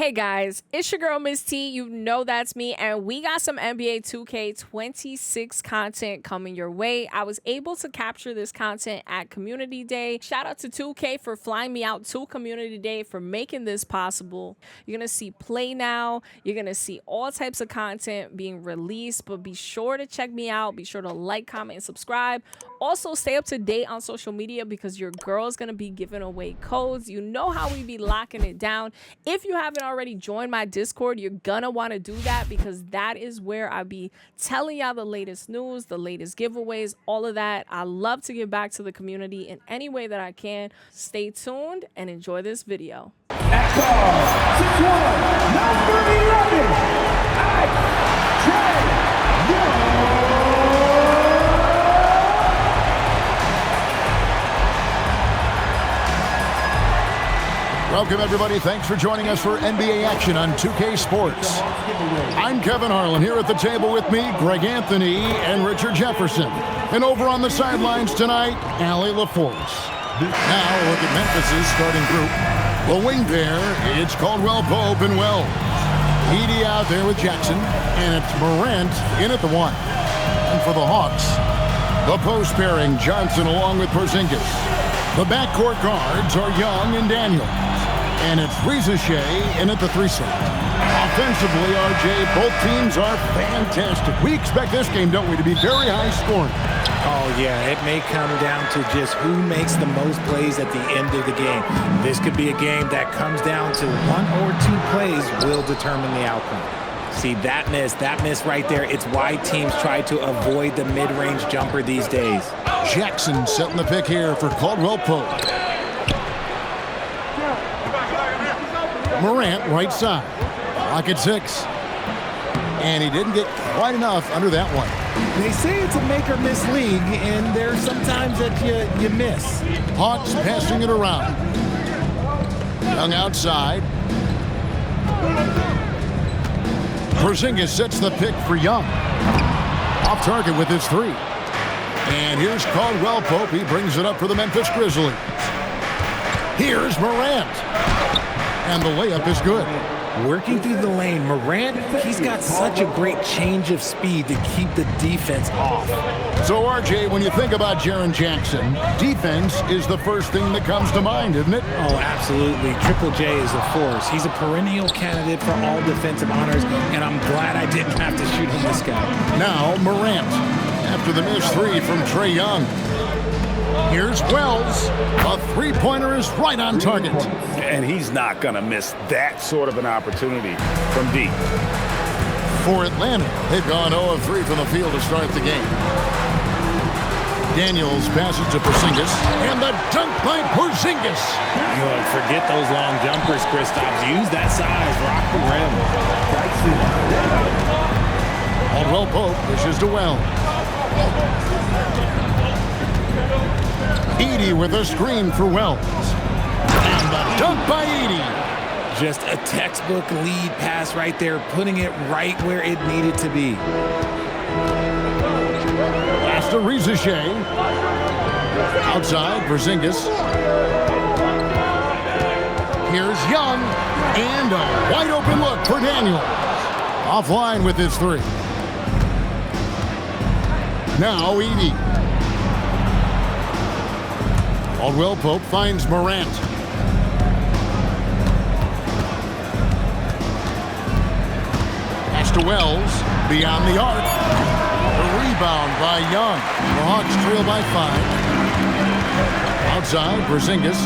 Hey guys, it's your girl Miss T. You know that's me, and we got some NBA 2K26 content coming your way. I was able to capture this content at Community Day. Shout out to 2K for flying me out to Community Day for making this possible. You're gonna see PlayNow. You're gonna see all types of content being released, but be sure to check me out. Be sure to like, comment, and subscribe. Also, stay up to date on social media because your girl's gonna be giving away codes. You know how we be locking it down. If you haven't already joined my Discord, you're gonna want to do that because that is where I be telling y'all the latest news, the latest giveaways, all of that. I love to give back to the community in any way that I can. Stay tuned and enjoy this video. At call, 6'1", number 11, Trae Young. Welcome, everybody. Thanks for joining us for NBA action on 2K Sports. I'm Kevin Harlan. Here at the table with me, Greg Anthony and Richard Jefferson. And over on the sidelines tonight, Allie LaForce. Now, look at Memphis's starting group. The wing pair, it's Caldwell Pope and Wells. Edey out there with Jackson, and it's Morant in at the one. And for the Hawks, the post pairing, Johnson along with Porzingis. The backcourt guards are Young and Daniel. And it's Shai in at the 3 slot. Offensively, RJ, both teams are fantastic. We expect this game, don't we, to be very high scoring. Oh, yeah, it may come down to just who makes the most plays at the end of the game. This could be a game that comes down to 1 or 2 plays will determine the outcome. See, that miss right there, it's why teams try to avoid the mid-range jumper these days. Jackson setting the pick here for Caldwell Pope. Morant, right side. Lock at 6. And he didn't get quite enough under that one. They say it's a make-or-miss league, and there's sometimes that you miss. Hawks passing it around. Young outside. Porzingis sets the pick for Young. Off target with his 3. And here's Caldwell Pope. He brings it up for the Memphis Grizzlies. Here's Morant. And the layup is good. Working through the lane, Morant, he's got such a great change of speed to keep the defense off. So, RJ, when you think about Jaren Jackson, defense is the first thing that comes to mind, isn't it? Oh, absolutely. Triple J is a force. He's a perennial candidate for all defensive honors, and I'm glad I didn't have to shoot him this guy. Now, Morant, after the missed 3 from Trae Young. Here's Wells. A three-pointer is right on target. And he's not going to miss that sort of an opportunity from deep. For Atlanta, they've gone 0 of 3 from the field to start the game. Daniels passes to Porzingis, and the dunk by Porzingis. Forget those long jumpers, Kristaps. Use that size, rock the rim. Caldwell Pope pushes to Wells. Edey with a screen for Wells. And the dunk by Edey. Just a textbook lead pass right there, putting it right where it needed to be. Pass to Shai. Outside, Porzingis. Here's Young. And a wide open look for Daniel. Offline with his 3. Now Edey. Caldwell Pope finds Morant. Pass to Wells, beyond the arc. The rebound by Young. The Hawks trail by 5. Outside, Porzingis.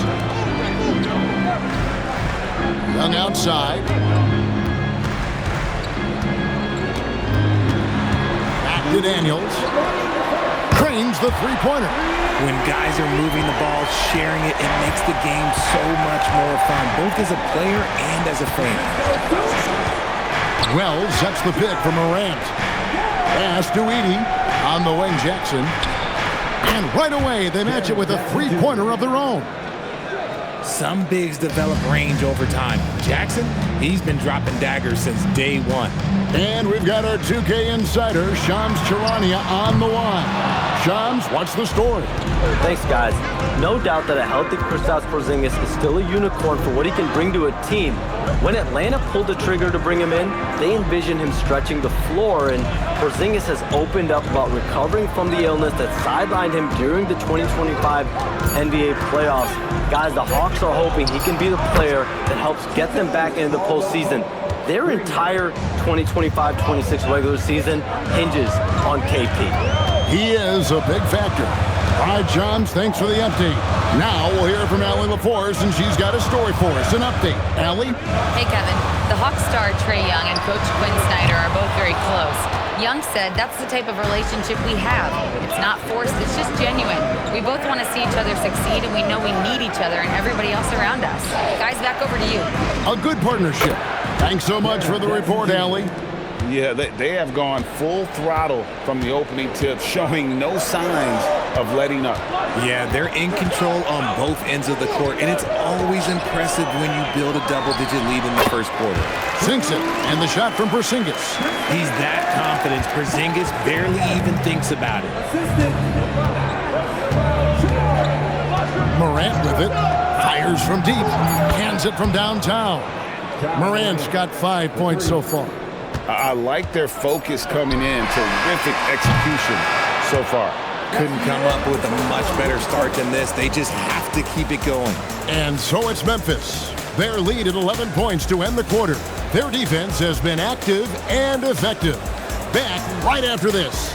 Young outside. Back to Daniels. Cranes the three-pointer. When guys are moving the ball, sharing it, it makes the game so much more fun, both as a player and as a fan. Wells sets the pick for Morant. Pass to Edey on the wing, Jackson. And right away, they match it with a three-pointer of their own. Some bigs develop range over time. Jackson, he's been dropping daggers since day 1. And we've got our 2K insider, Shams Charania, on the line. Johns, what's the story? Thanks, guys. No doubt that a healthy Kristaps Porzingis is still a unicorn for what he can bring to a team. When Atlanta pulled the trigger to bring him in, they envisioned him stretching the floor, and Porzingis has opened up about recovering from the illness that sidelined him during the 2025 NBA playoffs. Guys, the Hawks are hoping he can be the player that helps get them back into the postseason. Their entire 2025-26 regular season hinges on KP. He is a big factor. All right, Johns, thanks for the update. Now we'll hear from Allie LaForce, and she's got a story for us. An update. Allie? Hey, Kevin. The Hawks star Trae Young and Coach Quinn Snyder are both very close. Young said that's the type of relationship we have. It's not forced, it's just genuine. We both want to see each other succeed, and we know we need each other and everybody else around us. Guys, back over to you. A good partnership. Thanks so much for the report, Allie. Yeah, they have gone full throttle from the opening tip, showing no signs of letting up. Yeah, they're in control on both ends of the court, and it's always impressive when you build a double-digit lead in the first quarter. Sinks it, and the shot from Porzingis. He's that confident. Porzingis barely even thinks about it. Morant with it. Fires from deep. Hands it from downtown. Morant's got 5 points so far. I like their focus coming in. Terrific execution so far. Couldn't come up with a much better start than this. They just have to keep it going. And so it's Memphis. Their lead at 11 points to end the quarter. Their defense has been active and effective. Back right after this.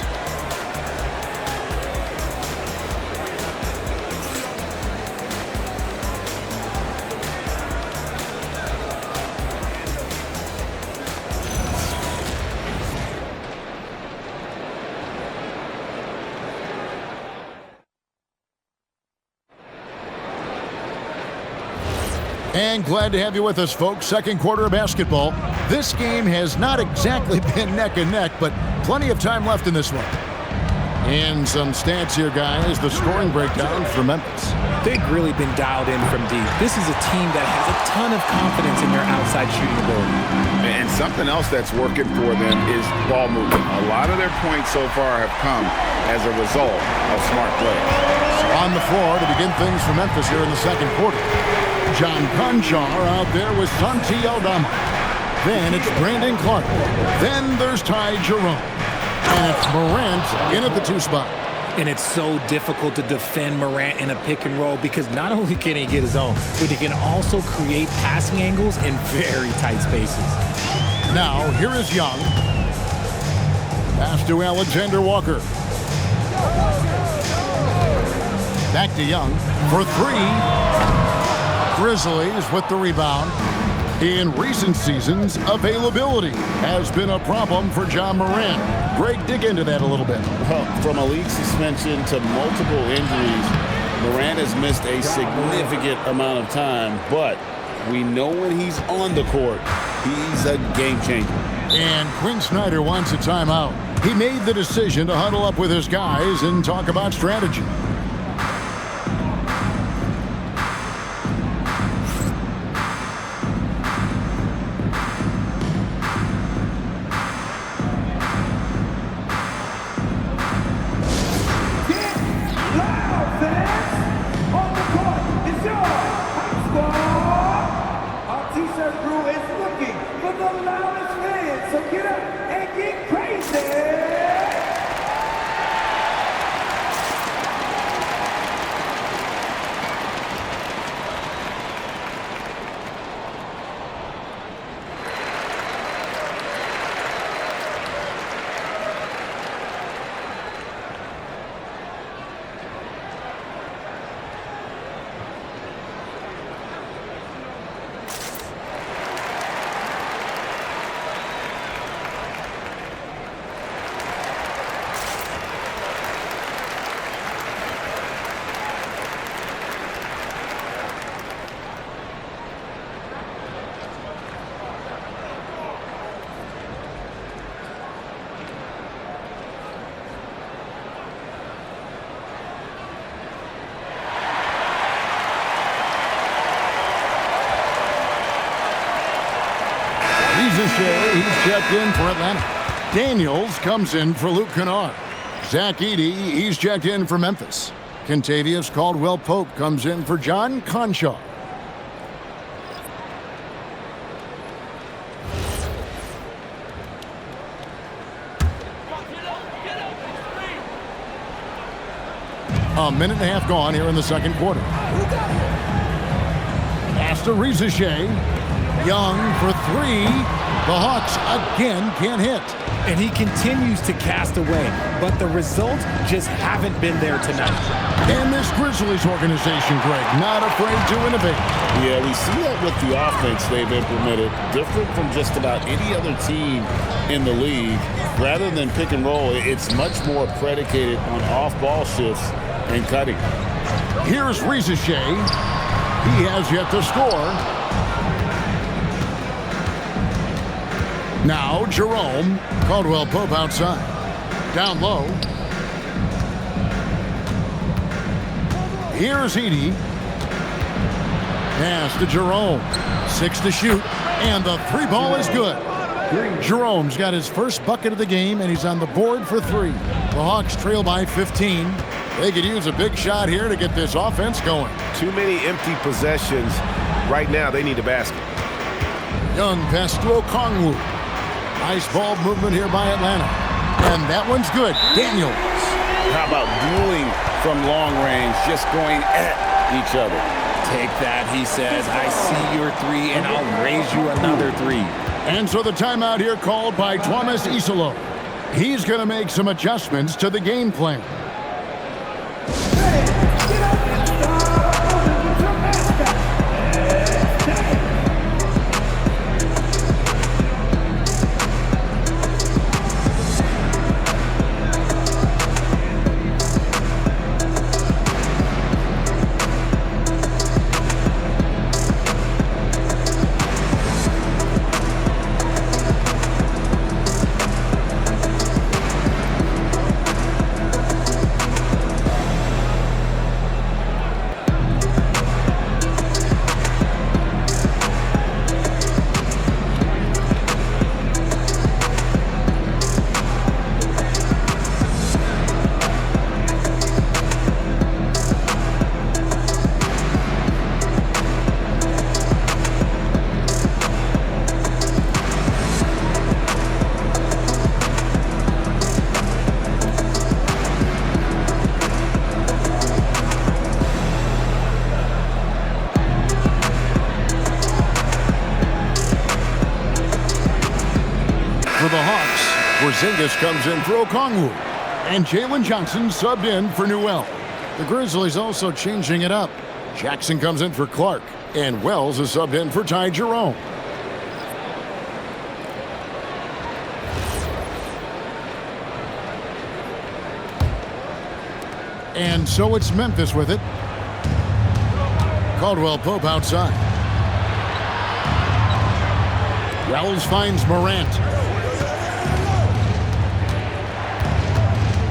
And glad to have you with us, folks. Second quarter of basketball. This game has not exactly been neck and neck, but plenty of time left in this one. And some stats here, guys. The scoring breakdown for Memphis. They've really been dialed in from deep. This is a team that has a ton of confidence in their outside shooting ability. And something else that's working for them is ball movement. A lot of their points so far have come as a result of smart play. On the floor to begin things for Memphis here in the second quarter. John Conchar out there with Santi Aldama. Then it's Brandon Clark. Then there's Ty Jerome. And it's Morant in at the 2 spot. And it's so difficult to defend Morant in a pick and roll because not only can he get his own, but he can also create passing angles in very tight spaces. Now, here is Young. Pass to Alexander Walker. Back to Young for 3. Grizzlies with the rebound. In recent seasons, availability has been a problem for Ja Morant. Greg, dig into that a little bit. Well, from a league suspension to multiple injuries, Morant has missed a significant amount of time, but we know when he's on the court, he's a game changer. And Quinn Snyder wants a timeout. He made the decision to huddle up with his guys and talk about strategy. He's checked in for Atlanta. Daniels comes in for Luke Kennard. Zach Edey, he's checked in for Memphis. Kentavious Caldwell-Pope comes in for John Conshaw. A minute and a half gone here in the second quarter. Pass to Shea. Young for three. The Hawks again can't hit. And he continues to cast away, but the results just haven't been there tonight. And this Grizzlies organization, Greg, not afraid to innovate. Yeah, we see that with the offense they've implemented, different from just about any other team in the league. Rather than pick and roll, it's much more predicated on off-ball shifts and cutting. Here's Shea. He has yet to score. Now Jerome. Caldwell-Pope outside. Down low. Here's Edey. Pass to Jerome. 6 to shoot. And the three ball is good. Jerome's got his first bucket of the game, and he's on the board for 3. The Hawks trail by 15. They could use a big shot here to get this offense going. Too many empty possessions. Right now, they need a basket. Young pass to Okongwu. Nice ball movement here by Atlanta. And that one's good. Daniels. How about dueling from long range, just going at each other? Take that, he says. I see your 3, and I'll raise you another 3. And so the timeout here called by Thomas Isolo. He's going to make some adjustments to the game plan. For the Hawks, Porzingis comes in for Okongwu. And Jalen Johnson subbed in for Newell. The Grizzlies also changing it up. Jackson comes in for Clark. And Wells is subbed in for Ty Jerome. And so it's Memphis with it. Caldwell-Pope outside. Wells finds Morant.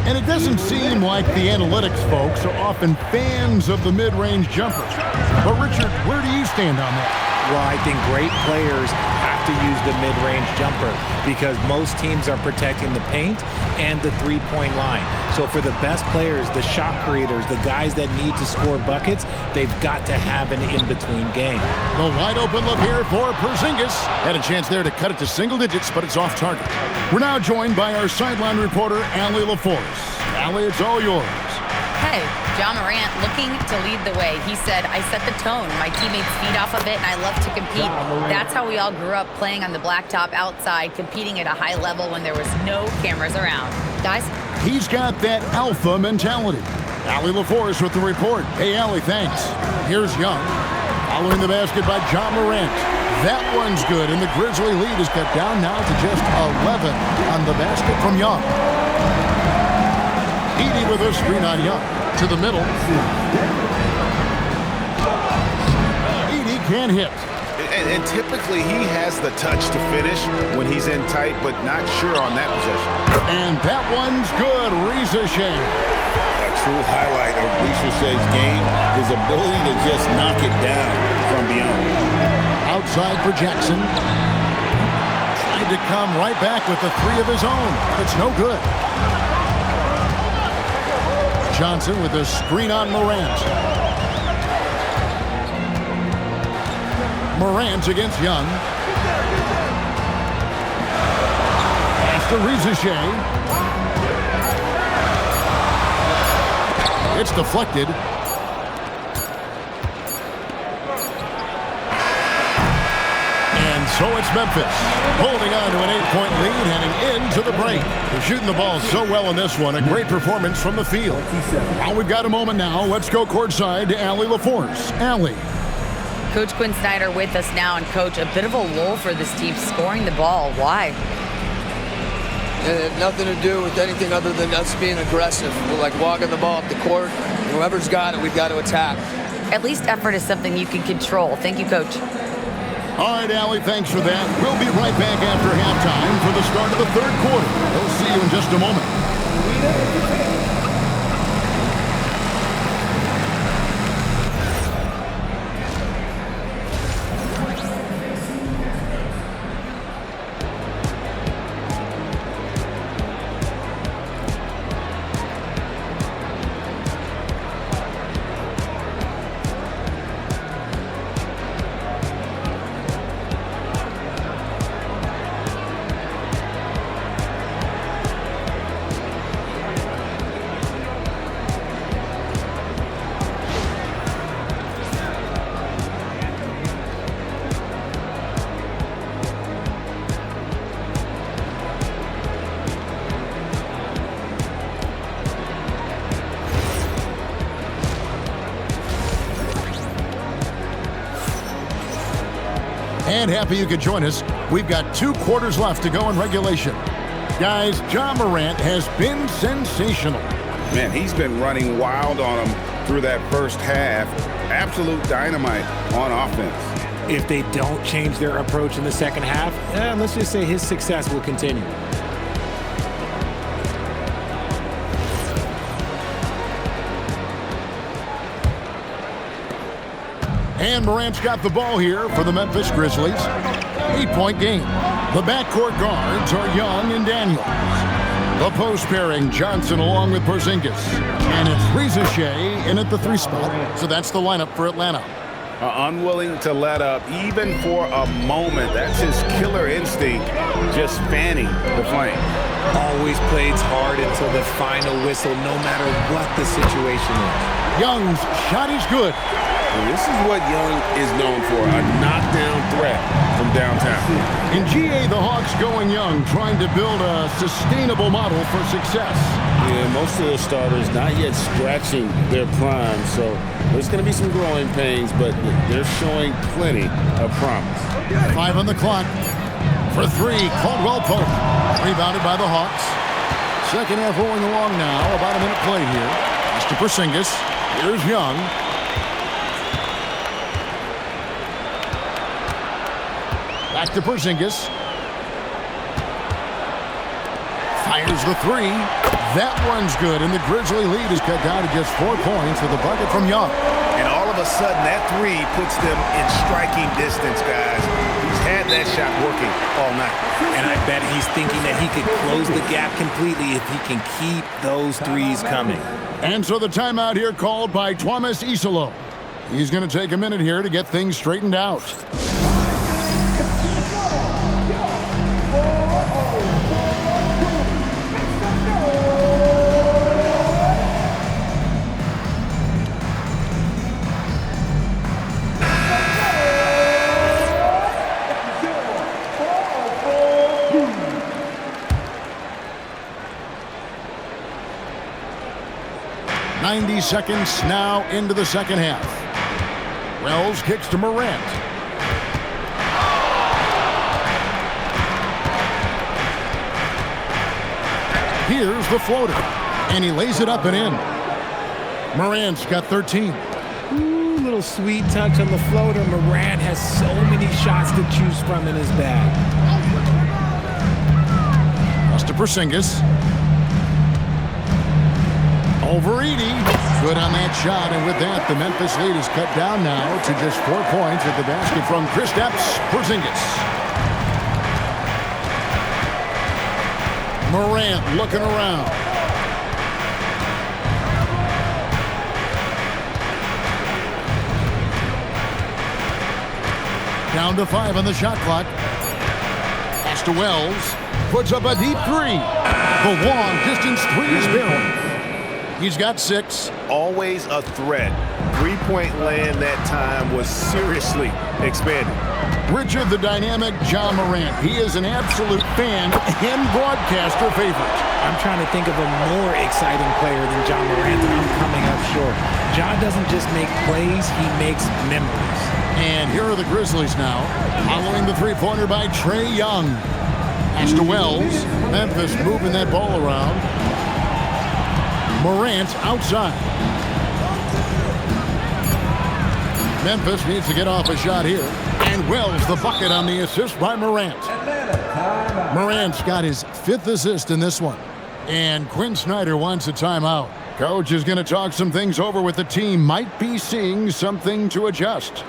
And it doesn't seem like the analytics folks are often fans of the mid-range jumper. But Richard, where do you stand on that? Well, I think great players have to use the mid-range jumper because most teams are protecting the paint and the three-point line. So for the best players, the shot creators, the guys that need to score buckets, they've got to have an in-between game. The wide open look here for Porzingis. Had a chance there to cut it to single digits, but it's off target. We're now joined by our sideline reporter, Allie LaForce. Allie, it's all yours. Hey, Ja Morant looking to lead the way. He said, I set the tone. My teammates feed off of it, and I love to compete. That's how we all grew up, playing on the blacktop outside, competing at a high level when there was no cameras around. Guys? He's got that alpha mentality. Allie LaForce with the report. Hey, Allie, thanks. Here's Young. Following the basket by Ja Morant. That one's good, and the Grizzly lead is cut down now to just 11 on the basket from Young. Edey with a screen on Young. To the middle. Edey can't hit. And typically he has the touch to finish when he's in tight, but not sure on that possession. And that one's good. Shea. A true highlight of Shea's game, his ability to just knock it down from beyond. Outside for Jackson. Tried to come right back with the 3 of his own. It's no good. Johnson with a screen on Morant. Morant against Young. After Rizichet. It's deflected. And so it's Memphis holding on to an 8-point lead heading into the break. They're shooting the ball so well in this one. A great performance from the field. Well, we've got a moment now. Let's go courtside to Allie LaForce. Allie. Coach Quinn Snyder with us now. And, Coach, a bit of a lull for this team scoring the ball. Why? It had nothing to do with anything other than us being aggressive. We're like walking the ball up the court. Whoever's got it, we've got to attack. At least effort is something you can control. Thank you, Coach. All right, Allie, thanks for that. We'll be right back after halftime for the start of the third quarter. We'll see you in just a moment. And happy you could join us. We've got 2 quarters left to go in regulation. Guys, Ja Morant has been sensational. Man, he's been running wild on him through that first half. Absolute dynamite on offense. If they don't change their approach in the second half, let's just say his success will continue. And Morant's got the ball here for the Memphis Grizzlies. 8-point game. The backcourt guards are Young and Daniels. The post pairing, Johnson along with Porzingis. And it's Rizichet in at the 3 spot. So that's the lineup for Atlanta. Unwilling to let up even for a moment. That's his killer instinct, just fanning the flame. Always plays hard until the final whistle, no matter what the situation is. Young's shot is good. And this is what Young is known for, a knockdown threat from downtown. In GA, the Hawks going young, trying to build a sustainable model for success. Yeah, most of the starters not yet scratching their prime, so there's going to be some growing pains, but they're showing plenty of promise. 5 on the clock. For 3, Caldwell Pope. Rebounded by the Hawks. Second half rolling along now, about a minute played here. That's to Porzingis. Here's Young. Back to Porzingis. Fires the 3. That one's good, and the Grizzly lead is cut down to just 4 points with a bucket from Young. And all of a sudden, that 3 puts them in striking distance, guys. He's had that shot working all night. And I bet he's thinking that he could close the gap completely if he can keep those threes coming. And so the timeout here called by Thomas Isolo. He's going to take a minute here to get things straightened out. Seconds now into the second half. Wells kicks to Morant. Here's the floater, and he lays it up and in. Morant's got 13. Ooh, little sweet touch on the floater. Morant has so many shots to choose from in his bag. That's to Porzingis. Over Edey. Good on that shot, and with that, the Memphis lead is cut down now to just 4 points at the basket from Kristaps Porzingis. Morant looking around. Down to 5 on the shot clock. Pass to Wells. Puts up a deep three. The long distance three is barrel. He's got 6. Always a threat. Three-point land that time was seriously expanded. Richard, the dynamic Ja Morant. He is an absolute fan and broadcaster favorite. I'm trying to think of a more exciting player than Ja Morant, and I'm coming up short. Ja doesn't just make plays, he makes memories. And here are the Grizzlies now, following the three-pointer by Trae Young. Pass to Wells. Memphis moving that ball around. Morant outside. Memphis needs to get off a shot here. And Wells the bucket on the assist by Morant. Morant's got his 5th assist in this one. And Quinn Snyder wants a timeout. Coach is going to talk some things over with the team. Might be seeing something to adjust.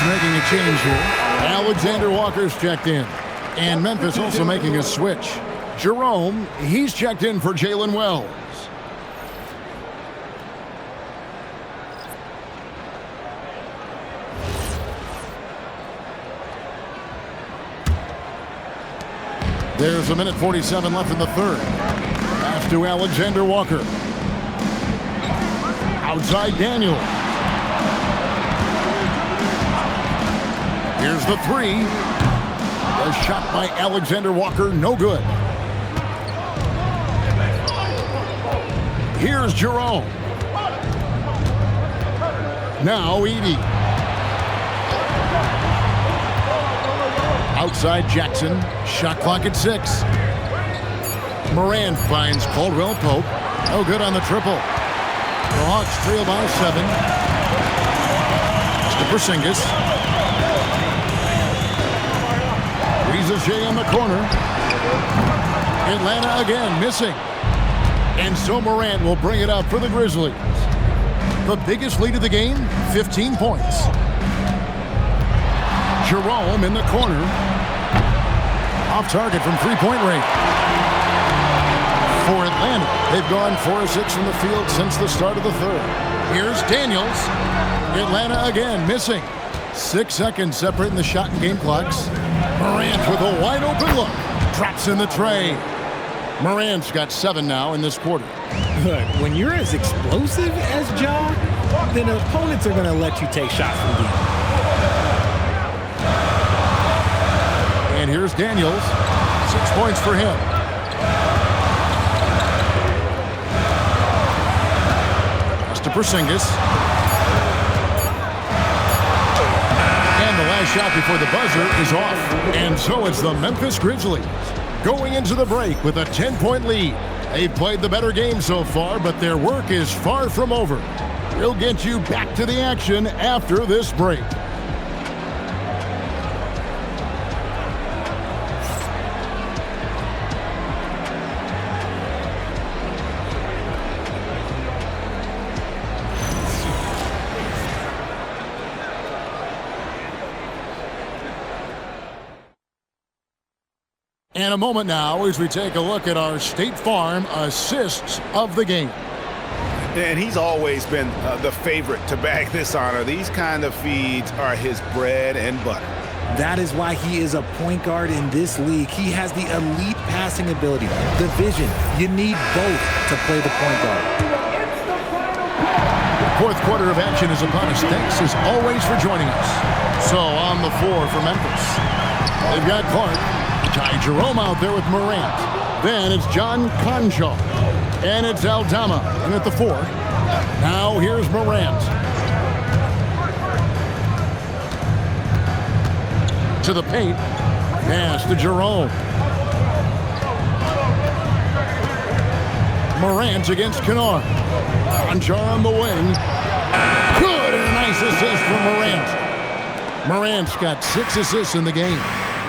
Making a change here. Alexander Walker's checked in. And Memphis also making a switch. Jerome, he's checked in for Jalen Wells. There's 1:47 left in the third. Pass to Alexander Walker. Outside Daniel. Here's the three. A shot by Alexander Walker, no good. Here's Jerome. Now Edey. Outside Jackson. Shot clock at 6. Morant finds Caldwell Pope. No good on the triple. The Hawks trail by 7. To Porzingis. J in the corner. Atlanta again missing. And so Morant will bring it up for the Grizzlies. The biggest lead of the game, 15 points. Jerome in the corner. Off target from three-point range. For Atlanta, they've gone 4 of 6 from the field since the start of the third. Here's Daniels. Atlanta again missing. 6 seconds separating the shot and game clocks. Morant with a wide open look. Drops in the tray. Morant's got 7 now in this quarter. Look, when you're as explosive as Ja, then opponents are going to let you take shots from deep. And here's Daniels. 6 points for him. Pass to Porzingis. Shot before the buzzer is off. And so it's the Memphis Grizzlies going into the break with a 10-point lead. They've played the better game so far, but their work is far from over. We'll get you back to the action after this break. And a moment now as we take a look at our State Farm assists of the game. And he's always been the favorite to bag this honor. These kind of feeds are his bread and butter. That is why he is a point guard in this league. He has the elite passing ability, the vision. You need both to play the point guard. Fourth quarter of action is upon us. Thanks as always for joining us. So on the floor for Memphis, they've got Clark. Ty Jerome out there with Morant. Then it's John Concho. And it's Aldama in at the 4. Now here's Morant. To the paint. Pass to Jerome. Morant against Kennard. Conchar on the wing. Good, and a nice assist from Morant. Morant's got 6 assists in the game.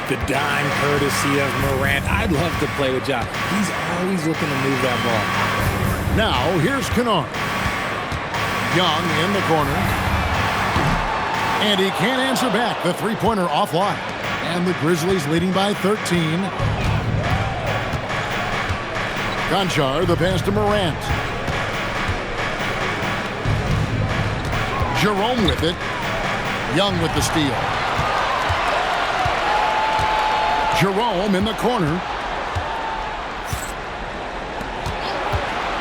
The dime courtesy of Morant. I'd love to play with Ja. He's always looking to move that ball. Now, here's Kennard. Young in the corner. And he can't answer back. The three-pointer offline. And the Grizzlies leading by 13. Conchar, the pass to Morant. Jerome with it. Young with the steal. Jerome in the corner.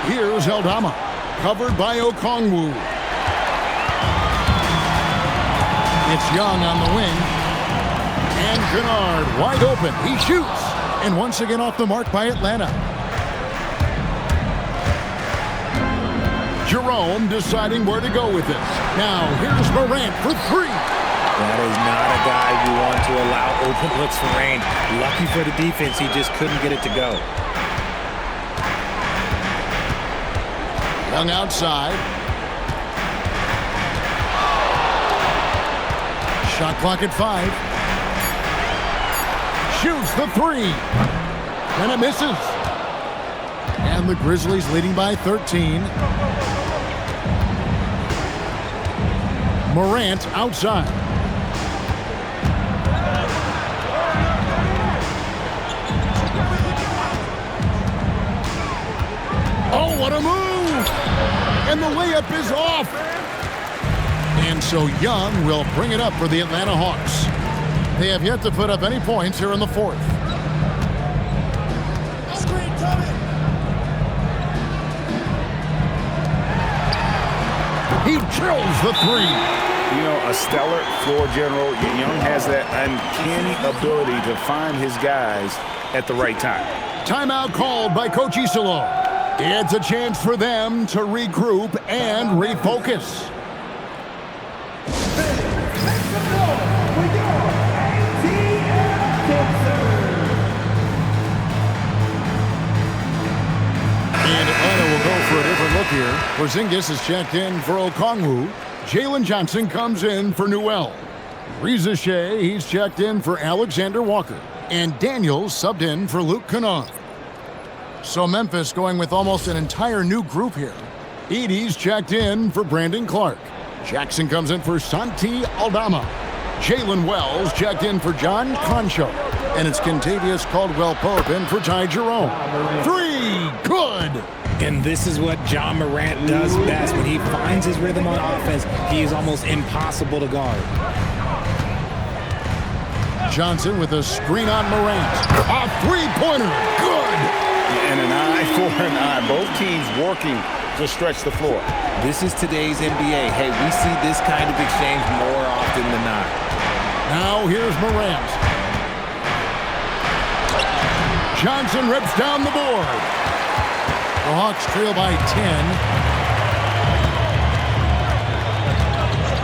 Here's Aldama, covered by Okongwu. It's Young on the wing. And Kennard wide open. He shoots. And once again off the mark by Atlanta. Jerome deciding where to go with this. Now here's Morant for 3. That is not a guy you want to allow open looks for rain. Lucky for the defense, he just couldn't get it to go. Young outside. Shot clock at 5. Shoots the 3. And it misses. And the Grizzlies leading by 13. Morant outside. Oh, what a move! And the layup is off. And so Young will bring it up for the Atlanta Hawks. They have yet to put up any points here in the 4th. He drills the 3. You know, a stellar floor general. Young has that uncanny ability to find his guys at the right time. Timeout called by Coach Isolo. It's a chance for them to regroup and refocus. And Atlanta will go for a different look here. Porzingis is checked in for Okongwu. Jalen Johnson comes in for Newell. Reza Shea, he's checked in for Alexander Walker. And Daniels subbed in for Luke Kennard. So Memphis going with almost an entire new group here. Edey's checked in for Brandon Clark. Jackson comes in for Santi Aldama. Jalen Wells checked in for John Concho. And it's Kentavious Caldwell-Pope in for Ty Jerome. 3, good! And this is what Ja Morant does best. When he finds his rhythm on offense, he is almost impossible to guard. Johnson with a screen on Morant. A three-pointer, good! And an eye for an eye. Both teams working to stretch the floor. This is today's NBA. Hey, we see this kind of exchange more often than not. Now here's Morant. Johnson rips down the board. The Hawks trail by 10.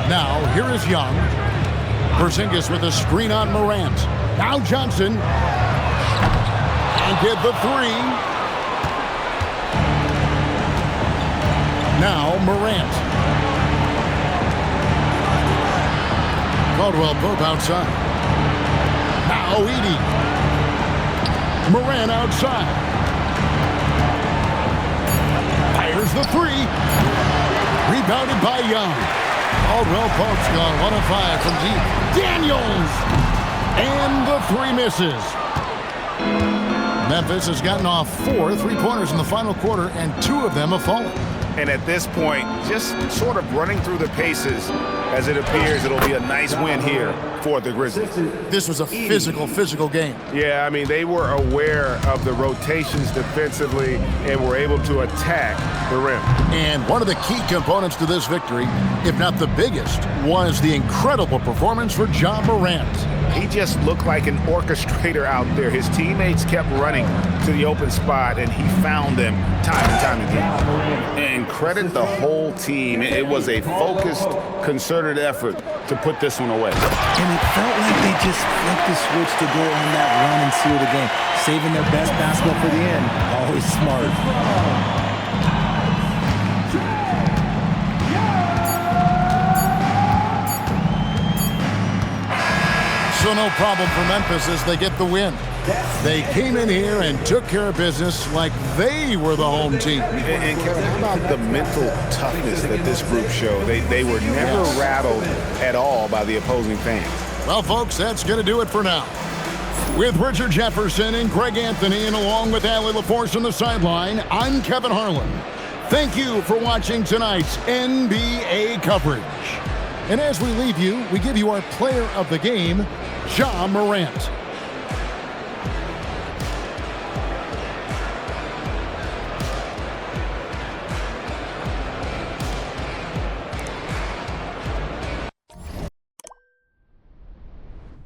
Now here is Young. Porzingis with a screen on Morant. Now Johnson. And get the 3. Now Morant. Caldwell-Pope outside. Now Edey. Morant outside. Fires the 3. Rebounded by Young. Caldwell-Pope's gone 1 of 5 from deep. Daniels! And the 3 misses. Memphis has gotten off 4 three-pointers in the final quarter, and 2 of them have fallen. And at this point, just sort of running through the paces, as it appears it'll be a nice win here for the Grizzlies. This was a physical game. Yeah, I mean, they were aware of the rotations defensively and were able to attack the rim. And one of the key components to this victory, if not the biggest, was the incredible performance for Ja Morant. He just looked like an orchestrator out there. His teammates kept running to the open spot, and he found them time and time again. And credit the whole team. It was a focused, concerted effort to put this one away. And it felt like they just flipped the switch to go on that run and seal the game. Saving their best basketball for the end. Always smart. So no problem for Memphis as they get the win. They came in here and took care of business like they were the home team. And Kevin, how about the mental toughness that this group showed? They were never rattled at all by the opposing fans. Well, folks, that's going to do it for now. With Richard Jefferson and Greg Anthony, and along with Allie LaForce on the sideline, I'm Kevin Harlan. Thank you for watching tonight's NBA coverage. And as we leave you, we give you our player of the game, Ja Morant.